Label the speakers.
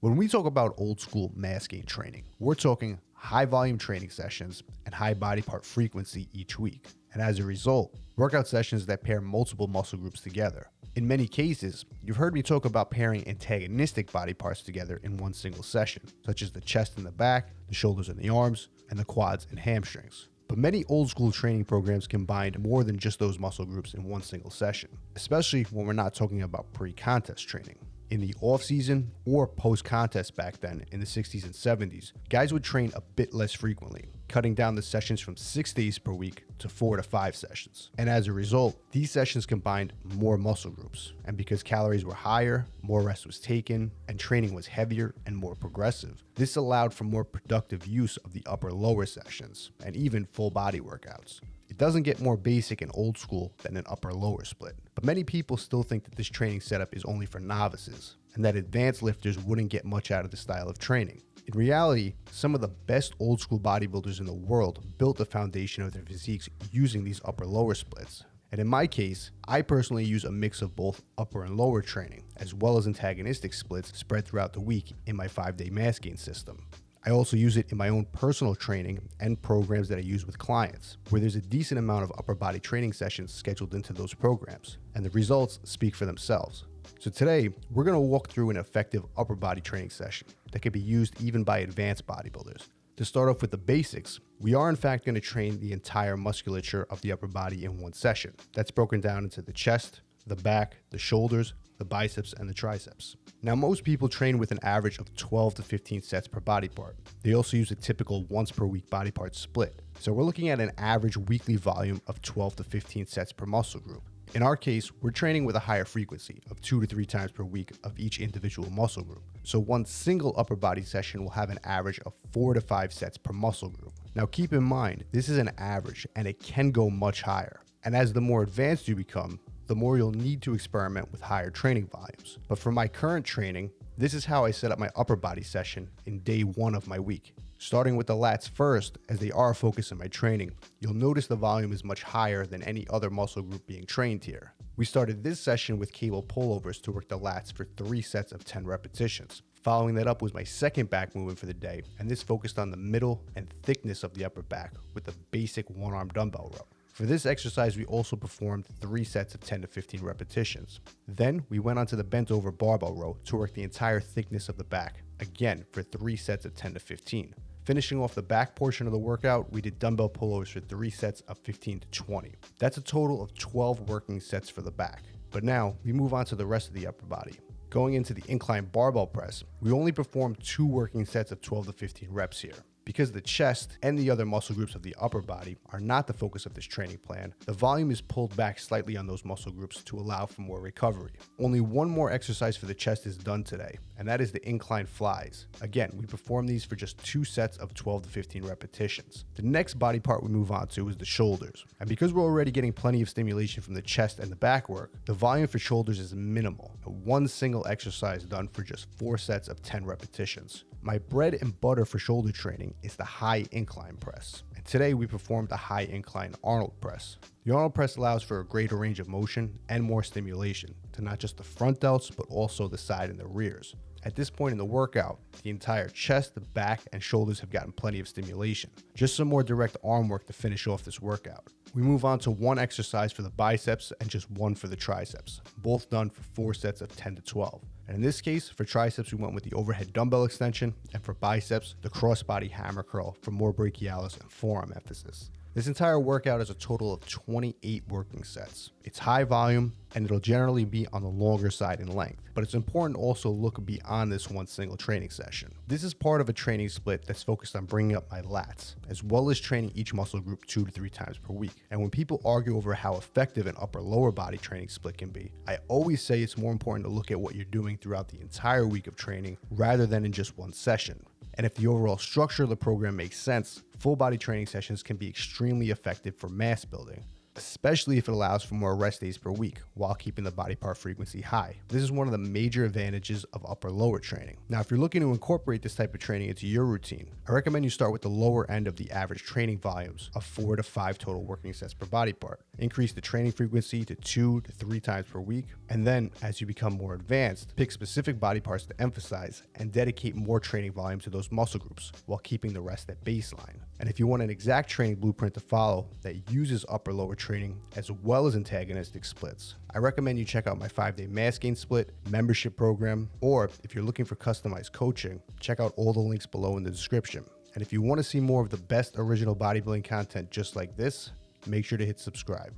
Speaker 1: When we talk about old school mass gain training, we're talking high volume training sessions and high body part frequency each week. And as a result, workout sessions that pair multiple muscle groups together. In many cases, you've heard me talk about pairing antagonistic body parts together in one single session, such as the chest and the back, the shoulders and the arms, and the quads and hamstrings. But many old school training programs combined more than just those muscle groups in one single session, especially when we're not talking about pre-contest training. In the off-season or post-contest back then in the 60s and 70s, guys would train a bit less frequently, cutting down the sessions from 6 days per week to 4 to 5 sessions. And as a result, these sessions combined more muscle groups. And because calories were higher, more rest was taken, and training was heavier and more progressive, this allowed for more productive use of the upper-lower sessions and even full body workouts. It doesn't get more basic and old school than an upper-lower split, but many people still think that this training setup is only for novices and that advanced lifters wouldn't get much out of this style of training. In reality, some of the best old school bodybuilders in the world built the foundation of their physiques using these upper-lower splits. And in my case, I personally use a mix of both upper and lower training, as well as antagonistic splits spread throughout the week in my 5-day mass gain system. I also use it in my own personal training and programs that I use with clients, where there's a decent amount of upper body training sessions scheduled into those programs, and the results speak for themselves. So today, we're going to walk through an effective upper body training session that can be used even by advanced bodybuilders. To start off with the basics, we are in fact going to train the entire musculature of the upper body in one session. That's broken down into the chest, the back, the shoulders, the biceps, and the triceps. Now, most people train with an average of 12 to 15 sets per body part. They also use a typical once per week body part split. So we're looking at an average weekly volume of 12 to 15 sets per muscle group. In our case, we're training with a higher frequency of 2 to 3 times per week of each individual muscle group. So one single upper body session will have an average of 4 to 5 sets per muscle group. Now keep in mind, this is an average and it can go much higher. And as the more advanced you become, the more you'll need to experiment with higher training volumes. But for my current training, this is how I set up my upper body session in day 1 of my week. Starting with the lats first, as they are a focus in my training, you'll notice the volume is much higher than any other muscle group being trained here. We started this session with cable pullovers to work the lats for 3 sets of 10 repetitions. Following that up was my second back movement for the day, and this focused on the middle and thickness of the upper back with the basic one-arm dumbbell row. For this exercise, we also performed 3 sets of 10 to 15 repetitions. Then we went on to the bent over barbell row to work the entire thickness of the back, again for 3 sets of 10 to 15. Finishing off the back portion of the workout, we did dumbbell pullovers for 3 sets of 15 to 20. That's a total of 12 working sets for the back. But now we move on to the rest of the upper body. Going into the incline barbell press, we only performed 2 working sets of 12 to 15 reps here. Because the chest and the other muscle groups of the upper body are not the focus of this training plan, the volume is pulled back slightly on those muscle groups to allow for more recovery. Only one more exercise for the chest is done today, and that is the incline flies. Again, we perform these for just 2 sets of 12 to 15 repetitions. The next body part we move on to is the shoulders. And because we're already getting plenty of stimulation from the chest and the back work, the volume for shoulders is minimal. One single exercise done for just 4 sets of 10 repetitions. My bread and butter for shoulder training is the high incline press. And today we performed a high incline Arnold press. The Arnold press allows for a greater range of motion and more stimulation to not just the front delts, but also the side and the rears. At this point in the workout, the entire chest, the back, and shoulders have gotten plenty of stimulation. Just some more direct arm work to finish off this workout. We move on to 1 exercise for the biceps and just 1 for the triceps, both done for 4 sets of 10 to 12. And in this case, for triceps, we went with the overhead dumbbell extension, and for biceps, the crossbody hammer curl for more brachialis and forearm emphasis. This entire workout is a total of 28 working sets. It's high volume, and it'll generally be on the longer side in length, but it's important to also look beyond this one single training session. This is part of a training split that's focused on bringing up my lats, as well as training each muscle group 2 to 3 times per week. And when people argue over how effective an upper-lower body training split can be, I always say it's more important to look at what you're doing throughout the entire week of training rather than in just one session. And if the overall structure of the program makes sense, full body training sessions can be extremely effective for mass building. especially if it allows for more rest days per week while keeping the body part frequency high. This is one of the major advantages of upper-lower training. Now, if you're looking to incorporate this type of training into your routine, I recommend you start with the lower end of the average training volumes of 4 to 5 total working sets per body part. Increase the training frequency to 2 to 3 times per week, and then as you become more advanced, pick specific body parts to emphasize and dedicate more training volume to those muscle groups while keeping the rest at baseline. And if you want an exact training blueprint to follow that uses upper-lower training as well as antagonistic splits, I recommend you check out my 5-day mass gain split membership program, or if you're looking for customized coaching, check out all the links below in the description. And if you want to see more of the best original bodybuilding content just like this, make sure to hit subscribe.